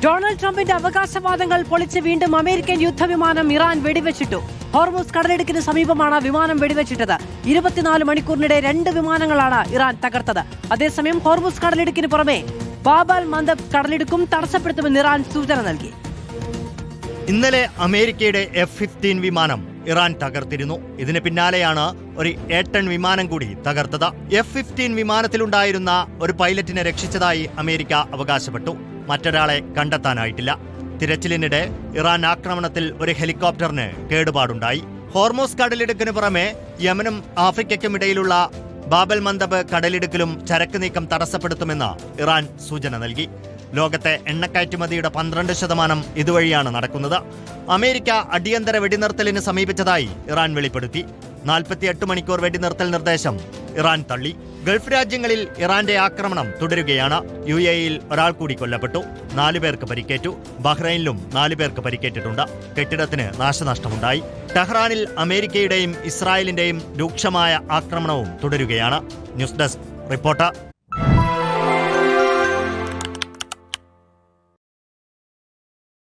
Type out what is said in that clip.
Donald ട്രംപിന്റെ അവകാശവാദങ്ങൾ പൊളിച്ച് വീണ്ടും അമേരിക്കൻ യുദ്ധവിമാനം ഇറാൻ വെടിവെച്ചിട്ടു. ഹോർമുസ് കടലിടുക്കിന് സമീപമാണ് വിമാനം വെടിവെച്ചിട്ടത്. 24 മണിക്കൂറിനിടെ 2 വിമാനങ്ങളാണ് ഇറാൻ തകർത്തത്. അതേസമയം ഹോർമുസ് കടലിടുക്കിന് പുറമെ ബാബൽ മന്ദബ് കടലിടുക്കും തടസ്സപ്പെടുത്തുമെന്ന് ഇറാൻ സൂചന നൽകി. ഇന്നലെ അമേരിക്കയുടെ F-15 വിമാനം ഇറാൻ തകർത്തിരുന്നു. ഇതിന് പിന്നാലെയാണ് ഒരു A-10 വിമാനം കൂടി തകർത്തത്. F-15 വിമാനത്തിലുണ്ടായിരുന്ന ഒരു പൈലറ്റിനെ രക്ഷിച്ചതായി അമേരിക്ക അവകാശപ്പെട്ടു. മറ്റൊരാളെ കണ്ടെത്താനായിട്ടില്ല. തിരച്ചിലിനിടെ ഇറാൻ ആക്രമണത്തിൽ ഒരു ഹെലികോപ്റ്ററിന് കേടുപാടുണ്ടായി. ഹോർമോസ് കടലിടുക്കിന് പുറമെ യമനും ആഫ്രിക്കയ്ക്കും ഇടയിലുള്ള ബാബൽ മന്ദബ് കടലിടുക്കിലും ചരക്ക് നീക്കം തടസ്സപ്പെടുത്തുമെന്ന് ഇറാൻ സൂചന നൽകി. ലോകത്തെ എണ്ണക്കയറ്റുമതിയുടെ 12% ഇതുവഴിയാണ് നടക്കുന്നത്. അമേരിക്ക അടിയന്തര വെടിനിർത്തലിന് സമീപിച്ചതായി ഇറാൻ വെളിപ്പെടുത്തി. 48 മണിക്കൂർ വെടിനിർത്തൽ നിർദ്ദേശം ഇറാൻ തള്ളി. ഗൾഫ് രാജ്യങ്ങളിൽ ഇറാന്റെ ആക്രമണം തുടരുകയാണ്. UAE-യിൽ ഒരാൾ കൂടി കൊല്ലപ്പെട്ടു. 4 പേർക്ക് പരിക്കേറ്റു. ബഹ്റൈനിലും 4 പേർക്ക് പരിക്കേറ്റിട്ടുണ്ട്. കെട്ടിടത്തിന് നാശനഷ്ടമുണ്ടായി. ടെഹ്റാനിൽ അമേരിക്കയുടെയും ഇസ്രായേലിന്റെയും രൂക്ഷമായ ആക്രമണവും തുടരുകയാണ്. News desk reporter.